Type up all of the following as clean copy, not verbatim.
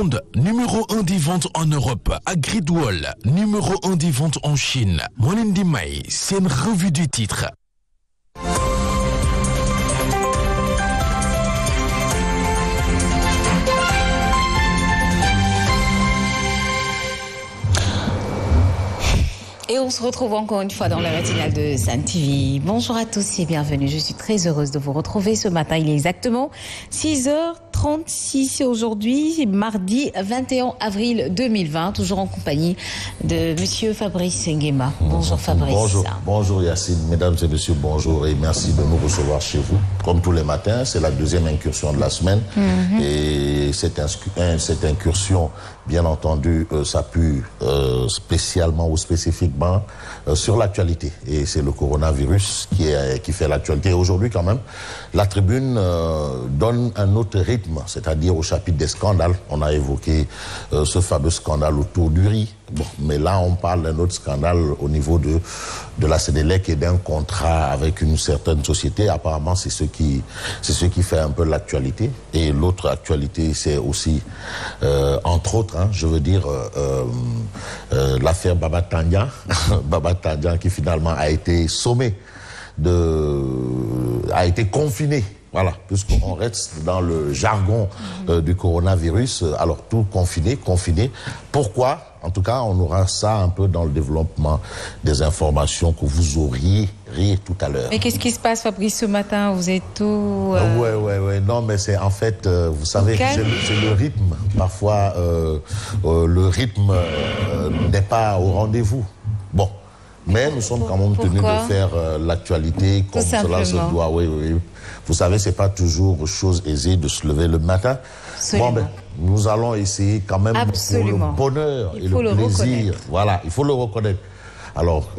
monde, numéro 1 des ventes en Europe. Agridwall, numéro 1 des ventes en Chine. Molindi May, c'est une revue du titre. Et on se retrouve encore une fois dans la matinale de Sun TV. Bonjour à tous et bienvenue. Je suis très heureuse de vous retrouver ce matin. Il est exactement 6h36 aujourd'hui, mardi 21 avril 2020, toujours en compagnie de monsieur Fabrice Nguema. Bonjour Fabrice. Bonjour Yacine, mesdames et messieurs, bonjour et merci de nous recevoir chez vous. Comme tous les matins, c'est la deuxième incursion de la semaine et cette incursion, bien entendu, s'appuie spécialement ou spécifiquement sur l'actualité. Et c'est le coronavirus qui fait l'actualité. Et aujourd'hui, quand même, la tribune donne un autre rythme, c'est-à-dire au chapitre des scandales. On a évoqué ce fameux scandale autour du riz. Bon, mais là, on parle d'un autre scandale au niveau de la Sénélec et d'un contrat avec une certaine société. Apparemment, c'est ce qui fait un peu l'actualité. Et l'autre actualité, c'est aussi, entre autres, je veux dire, l'affaire Baba Tandian. Baba Tandian qui finalement a été sommé a été confiné. Voilà, puisqu'on reste dans le jargon du coronavirus, alors tout confiné. Pourquoi? En tout cas, on aura ça un peu dans le développement des informations que vous auriez tout à l'heure. Mais qu'est-ce qui se passe, Fabrice, ce matin? Vous êtes tout... Ouais. Non, mais c'est en fait, vous savez, c'est le rythme. Parfois, le rythme n'est pas au rendez-vous. Bon. Mais nous sommes quand même tenus de faire l'actualité comme cela se doit. Oui. Vous savez, c'est pas toujours chose aisée de se lever le matin. Absolument. Bon, nous allons essayer quand même pour le bonheur et le plaisir. Voilà, il faut le reconnaître. Alors,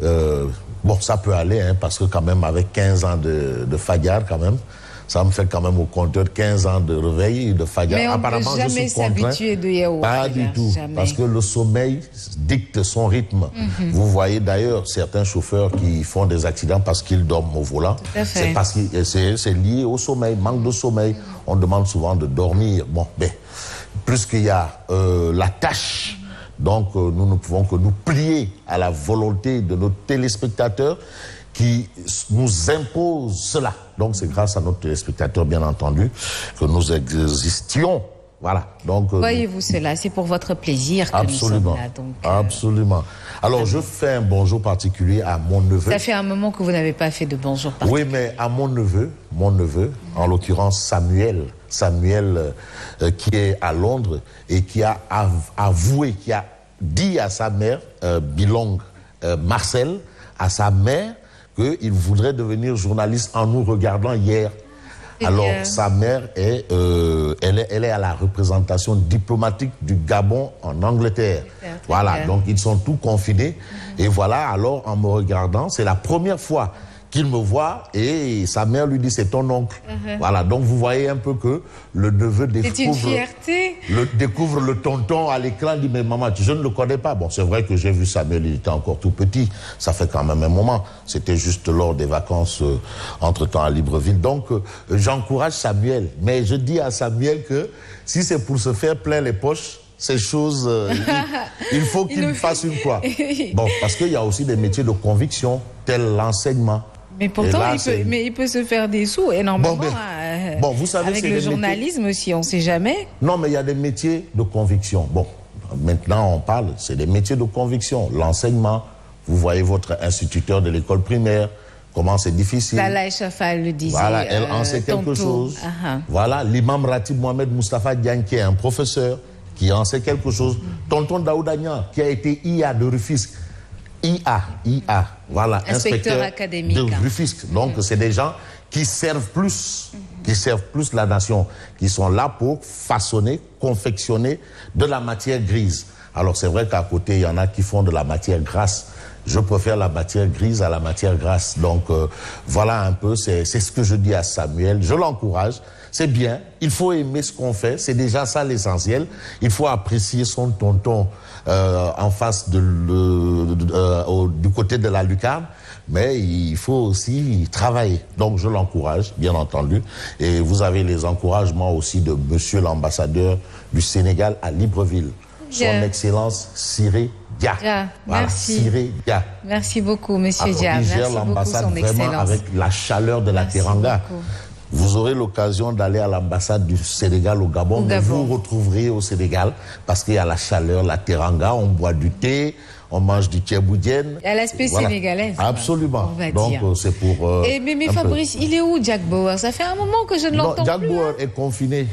ça peut aller, parce que quand même, avec 15 ans de Fayard, quand même, ça me fait quand même au compteur 15 ans de réveil de Fayard. Mais on apparemment, peut jamais s'habituer de Yahoo. Pas du tout, parce que le sommeil dicte son rythme. Vous voyez d'ailleurs certains chauffeurs qui font des accidents parce qu'ils dorment au volant. C'est parce que c'est lié au sommeil, manque de sommeil. On demande souvent de dormir. Bon, mais plus qu'il y a la tâche, donc nous ne pouvons que nous plier à la volonté de nos téléspectateurs qui nous impose cela. Donc c'est grâce à nos téléspectateurs, bien entendu, que nous existions. Voilà. Donc voyez-vous cela, c'est pour votre plaisir que nous sommes là. Donc, absolument. Alors je fais un bonjour particulier à mon neveu. Ça fait un moment que vous n'avez pas fait de bonjour particulier. Oui, mais à mon neveu, en l'occurrence Samuel, qui est à Londres et qui a avoué, qui a dit à sa mère, Bilong Marcel, à sa mère, qu'il voudrait devenir journaliste en nous regardant hier. Alors, sa mère, elle est à la représentation diplomatique du Gabon en Angleterre. Voilà, donc ils sont tous confinés. Et voilà, alors en me regardant, c'est la première fois qu'il me voit et sa mère lui dit c'est ton oncle. Voilà, donc vous voyez un peu que le neveu découvre le tonton à l'écran, dit mais maman, je ne le connais pas. Bon, c'est vrai que j'ai vu Samuel, il était encore tout petit, ça fait quand même un moment. C'était juste lors des vacances entre-temps à Libreville. Donc j'encourage Samuel, mais je dis à Samuel que si c'est pour se faire plein les poches, ces choses, il faut qu'il fasse une quoi. Bon, parce qu'il y a aussi des métiers de conviction, tels l'enseignement. Mais pourtant, il peut se faire des sous énormément. Vous savez, avec le journalisme aussi, on ne sait jamais. Non, mais il y a des métiers de conviction. Bon, maintenant on parle, c'est des métiers de conviction. L'enseignement, vous voyez votre instituteur de l'école primaire, comment c'est difficile. Lala Echafa le disait. Voilà, elle en sait quelque chose. Voilà, l'imam Ratib Mohamed Moustapha Diagne, qui est un professeur, qui en sait quelque chose. Tonton Daoudagnan, qui a été IA de Rufisque. IA, voilà, inspecteur académique de Rufisque. Donc, c'est des gens qui servent plus la nation, qui sont là pour façonner, confectionner de la matière grise. Alors, c'est vrai qu'à côté, il y en a qui font de la matière grasse, Je préfère la matière grise à la matière grasse. Donc, voilà un peu, c'est ce que je dis à Samuel. Je l'encourage. C'est bien. Il faut aimer ce qu'on fait. C'est déjà ça l'essentiel. Il faut apprécier son tonton en face du côté de la lucarne. Mais il faut aussi travailler. Donc, je l'encourage, bien entendu. Et vous avez les encouragements aussi de monsieur l'ambassadeur du Sénégal à Libreville. Son Excellence Siré Dia. Dia. Voilà, Merci. Siré Dia. Merci beaucoup, monsieur Dia. Il gère Merci beaucoup, l'ambassade son vraiment Excellence. avec la chaleur de la Merci Teranga. beaucoup. Vous aurez l'occasion d'aller à l'ambassade du Sénégal au Gabon, mais vous retrouverez au Sénégal parce qu'il y a la chaleur, la Teranga, on boit du thé, on mange du thieboudienne. Il y a l'aspect sénégalaise. Absolument. Donc c'est pour... mais Fabrice, il est où Jack Bauer? Ça fait un moment que je ne l'entends plus. Jack Bauer est confiné.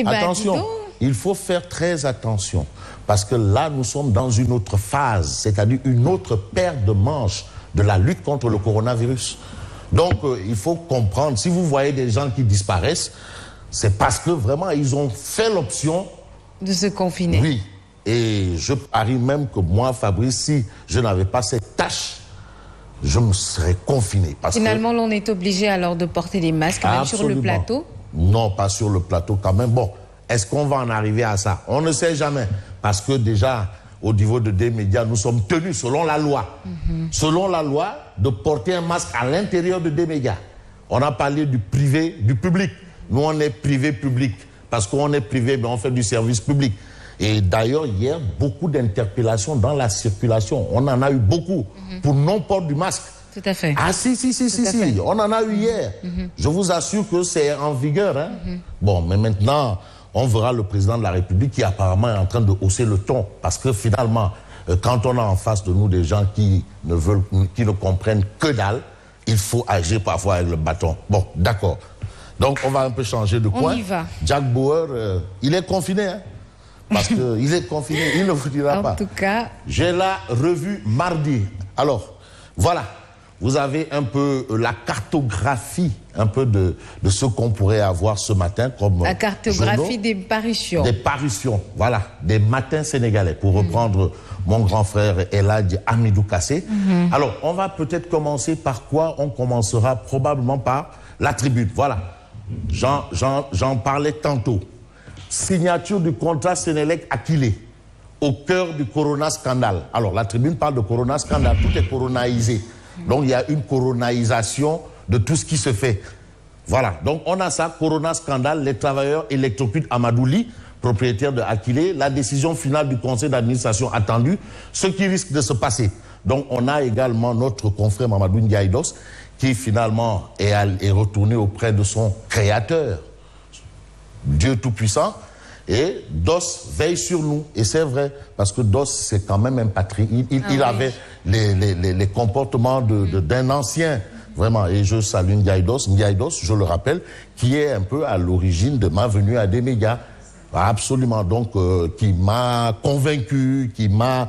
Attention, il faut faire très attention parce que là, nous sommes dans une autre phase, c'est-à-dire une autre paire de manches de la lutte contre le coronavirus. Donc, il faut comprendre, si vous voyez des gens qui disparaissent, c'est parce que vraiment, ils ont fait l'option de se confiner. Oui. Et je parie même que moi, Fabrice, si je n'avais pas cette tâche, je me serais confiné. Parce Finalement, l'on est obligé alors de porter des masques, même sur le plateau? Non, pas sur le plateau quand même. Bon, est-ce qu'on va en arriver à ça? On ne sait jamais. Parce que déjà, au niveau de des médias, nous sommes tenus, selon la loi, selon la loi, de porter un masque à l'intérieur de des médias. On a parlé du privé, du public. Nous, on est privé-public. Parce qu'on est privé, mais on fait du service public. Et d'ailleurs, hier, beaucoup d'interpellations dans la circulation. On en a eu beaucoup pour non-port du masque. Tout à fait. Ah si. On en a eu hier. Je vous assure que c'est en vigueur. Hein. Bon, mais maintenant, on verra le président de la République qui apparemment est en train de hausser le ton. Parce que finalement, quand on a en face de nous des gens qui ne comprennent que dalle, il faut agir parfois avec le bâton. Bon, d'accord. Donc, on va un peu changer de coin. On y va. Jack Bauer, il est confiné, hein. Parce qu'il est confiné, il ne vous dira pas. En tout cas... J'ai la revue mardi. Alors, voilà. Vous avez un peu la cartographie, un peu de ce qu'on pourrait avoir ce matin comme la cartographie journaux, des parutions. Des parutions, voilà. Des matins sénégalais, pour reprendre mon grand frère Eladj Amidou Kassé. Alors, on va peut-être commencer par quoi? On commencera probablement par la tribune. Voilà. J'en parlais tantôt. Signature du contrat Sénélec-Akilé au cœur du Corona scandale. Alors, la tribune parle de Corona scandale. Tout est coronaisé. Donc, il y a une coronaisation de tout ce qui se fait. Voilà. Donc, on a ça, Corona scandale, les travailleurs électrocutent Amadouli, propriétaire de Akilé, la décision finale du conseil d'administration attendue, ce qui risque de se passer. Donc, on a également notre confrère Mamadou Ndiaye Dos, qui finalement est retourné auprès de son créateur, Dieu Tout-Puissant, et Dos veille sur nous. Et c'est vrai, parce que Dos, c'est quand même un patriote. Il avait les comportements d'un ancien, vraiment. Et je salue Ndiaye Dos, je le rappelle, qui est un peu à l'origine de ma venue à des médias. Absolument. Donc, qui m'a convaincu, qui m'a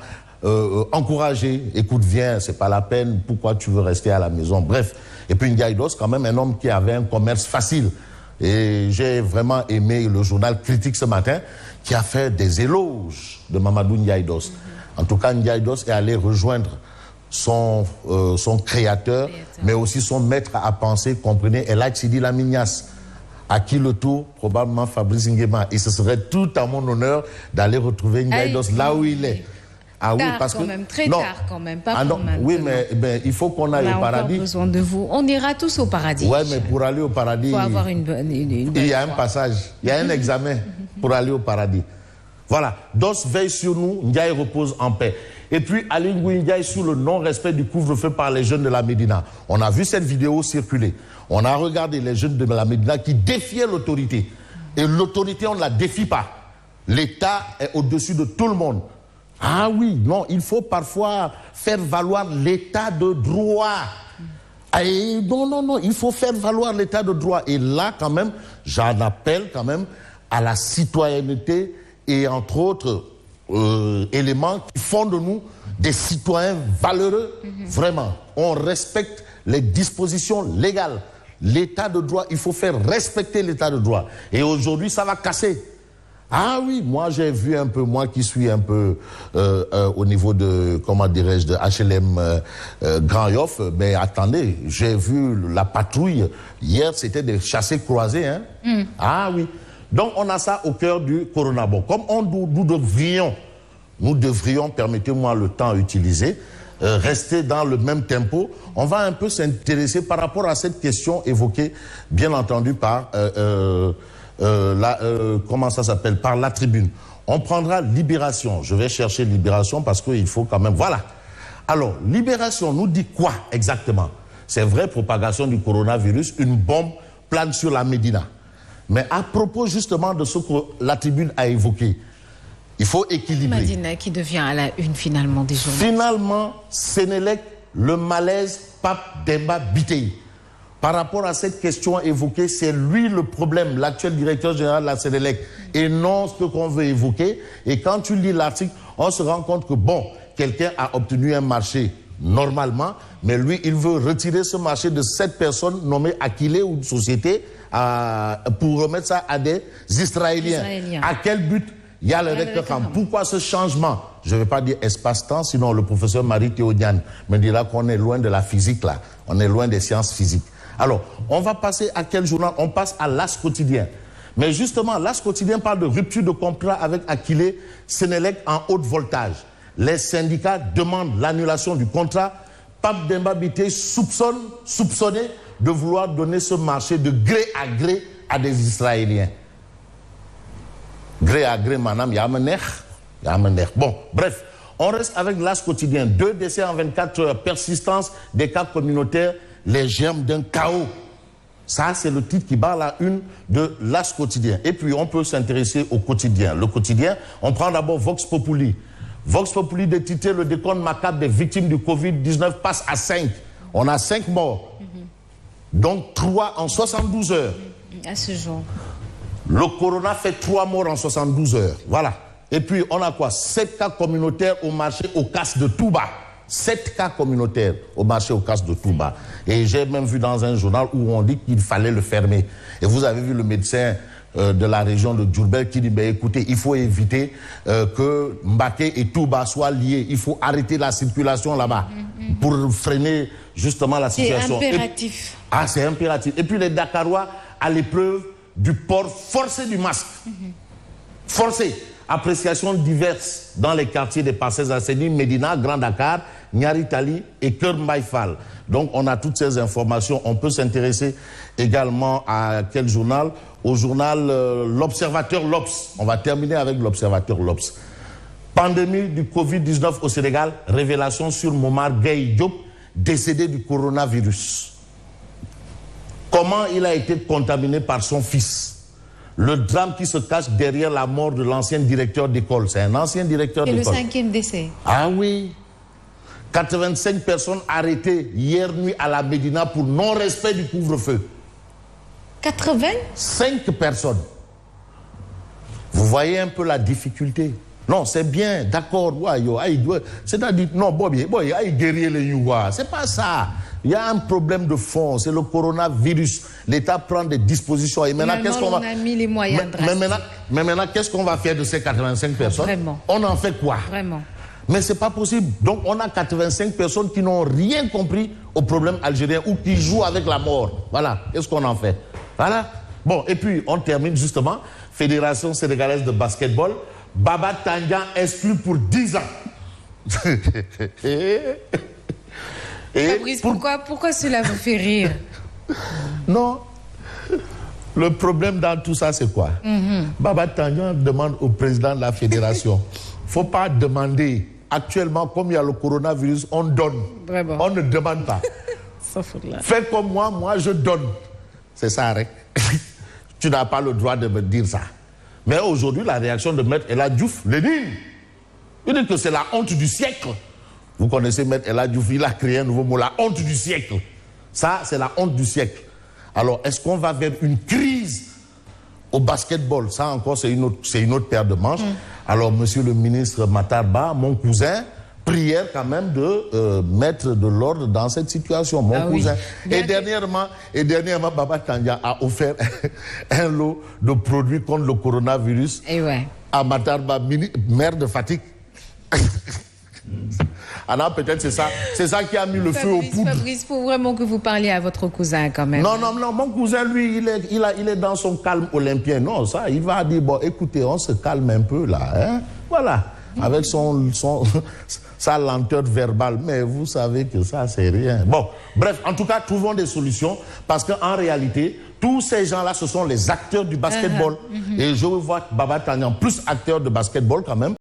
encouragé. Écoute, viens, c'est pas la peine, pourquoi tu veux rester à la maison? Bref. Et puis Ndiaye Dos, quand même, un homme qui avait un commerce facile. Et j'ai vraiment aimé le journal Critique ce matin, qui a fait des éloges de Mamadou Ndiaye Dos. En tout cas, Ndiaye Dos est allé rejoindre son créateur, mais aussi son maître à penser, comprenez, Eladj Sidi Lamignas, à qui le tour, probablement Fabrice Nguema. Et ce serait tout à mon honneur d'aller retrouver Ndiaye Dos là où il est. Ah oui, parce que... même, très tard quand même, pas pour maintenant. Oui, mais il faut qu'on aille au paradis. On a besoin de vous. On ira tous au paradis. Oui, mais pour aller au paradis, il faut avoir une bonne il y a un passage, il y a un examen pour aller au paradis. Voilà, Dos veille sur nous, Ndiaye repose en paix. Et puis, Aly Ngouille Ndiaye sous le non-respect du couvre-feu par les jeunes de la Médina. On a vu cette vidéo circuler. On a regardé les jeunes de la Médina qui défiaient l'autorité. Et l'autorité, on ne la défie pas. L'État est au-dessus de tout le monde. Ah oui, non, il faut parfois faire valoir l'état de droit. Et non, il faut faire valoir l'état de droit. Et là, quand même, j'en appelle quand même à la citoyenneté et entre autres éléments qui font de nous des citoyens valeureux. Vraiment, on respecte les dispositions légales. L'état de droit, il faut faire respecter l'état de droit. Et aujourd'hui, ça va casser. Ah oui, moi j'ai vu un peu, moi qui suis un peu au niveau de, comment dirais-je, de HLM Grand Yoff, mais attendez, j'ai vu la patrouille, hier c'était des chassés croisés, hein. Ah oui, donc on a ça au cœur du Corona. Bon, comme nous devrions, permettez-moi le temps utilisé, rester dans le même tempo, on va un peu s'intéresser par rapport à cette question évoquée, bien entendu, par... comment ça s'appelle, par la tribune. On prendra Libération. Je vais chercher Libération parce qu'il faut quand même... Voilà. Alors, Libération nous dit quoi exactement? C'est vrai, propagation du coronavirus, une bombe plane sur la Médina. Mais à propos justement de ce que la tribune a évoqué, il faut équilibrer. Médina qui devient à la une finalement des journaux. Finalement, Sénélec, le malaise Pape Demba Bitèye. Par rapport à cette question évoquée, c'est lui le problème, l'actuel directeur général de la Sénélec, et non ce qu'on veut évoquer. Et quand tu lis l'article, on se rend compte que, bon, quelqu'un a obtenu un marché normalement, mais lui, il veut retirer ce marché de cette personne nommée Akile ou une société pour remettre ça à des Israéliens. À quel but? Il y a le recteur. Pourquoi ce changement? Je ne vais pas dire espace-temps, sinon le professeur Marie Théodiane me dira qu'on est loin de la physique là. On est loin des sciences physiques. Alors, on va passer à quel journal? On passe à l'As quotidien. Mais justement, l'As quotidien parle de rupture de contrat avec Akile Sénélec en haute voltage. Les syndicats demandent l'annulation du contrat. Pape Demba Bitèye soupçonné de vouloir donner ce marché de gré à gré à des Israéliens. Gré à gré, madame, yamener. Bon, bref, on reste avec l'As quotidien. 2 décès en 24 heures, persistance des cas communautaires, les germes d'un chaos. Ça, c'est le titre qui barre la une de l'As quotidien. Et puis, on peut s'intéresser au quotidien. Le quotidien, on prend d'abord Vox Populi. Vox Populi de titrer le décompte macabre des victimes du Covid-19 passe à 5. On a 5 morts. Donc 3 en 72 heures. À ce jour. Le corona fait 3 morts en 72 heures. Voilà. Et puis, on a quoi? 7 cas communautaires au marché au casse de Touba. 7 cas communautaires au marché au casse de Touba. Et j'ai même vu dans un journal où on dit qu'il fallait le fermer. Et vous avez vu le médecin de la région de Diourbel qui dit, ben, écoutez, il faut éviter que Mbaké et Touba soient liés. Il faut arrêter la circulation là-bas pour freiner justement la situation. C'est impératif. C'est impératif. Et puis les Dakarois à l'épreuve du port forcé du masque. Forcé. Appréciations diverses dans les quartiers des Parcelles Assainies, Médina, Grand Dakar, Nyari Tali et Keur Mbaye-Fall. Donc on a toutes ces informations. On peut s'intéresser également à quel journal? Au journal L'Observateur l'Obs. On va terminer avec L'Observateur l'Obs. Pandémie du Covid-19 au Sénégal. Révélation sur Momar Gueye Diop, décédé du coronavirus. Comment il a été contaminé par son fils? Le drame qui se cache derrière la mort de l'ancien directeur d'école. C'est un ancien directeur d'école. C'est le 5e décès. Ah oui. 85 personnes arrêtées hier nuit à la Médina pour non-respect du couvre-feu. 5 personnes. Vous voyez un peu la difficulté. Non, c'est bien, d'accord. C'est-à-dire, non, c'est pas ça. Il y a un problème de fond, c'est le coronavirus. L'État prend des dispositions. Et maintenant, qu'est-ce qu'on va... On a mis les moyens mais maintenant, qu'est-ce qu'on va faire de ces 85 personnes? Vraiment. On en fait quoi? Vraiment. Mais c'est pas possible. Donc, on a 85 personnes qui n'ont rien compris au problème algérien ou qui jouent avec la mort. Voilà. Qu'est-ce qu'on en fait? Voilà. Bon, et puis, on termine justement. Fédération sénégalaise de basketball. Baba Tandian exclu pour 10 ans. Fabrice, pourquoi cela vous fait rire? Non. Le problème dans tout ça, c'est quoi? Baba Tandian demande au président de la fédération. Il ne faut pas demander. Actuellement, comme il y a le coronavirus, on donne. Vraiment. On ne demande pas. Fais comme moi je donne. C'est ça, Rek. Tu n'as pas le droit de me dire ça. Mais aujourd'hui, la réaction de Maître El Hadji Diouf, Lénine, il dit que c'est la honte du siècle. Vous connaissez Maître El Hadji Diouf, il a créé un nouveau mot, la honte du siècle. Ça, c'est la honte du siècle. Alors, est-ce qu'on va vers une crise au basketball? Ça encore, c'est une autre paire de manches. Alors, monsieur le ministre Matar Ba, mon cousin, prière quand même de mettre de l'ordre dans cette situation, mon cousin. Oui. Et dernièrement, Baba Tandian a offert un lot de produits contre le coronavirus à Matarba, maire de Fatick. Alors peut-être c'est ça qui a mis le feu aux poudres. Fabrice, il faut vraiment que vous parliez à votre cousin quand même. Non, mon cousin, lui, il est dans son calme olympien. Non, ça, il va dire, bon, écoutez, on se calme un peu là, hein. Voilà, avec sa lenteur verbale. Mais vous savez que ça, c'est rien. Bon, bref, en tout cas, trouvons des solutions, parce qu'en réalité, tous ces gens-là, ce sont les acteurs du basketball. Et je vois Baba Tandian plus acteur de basketball quand même.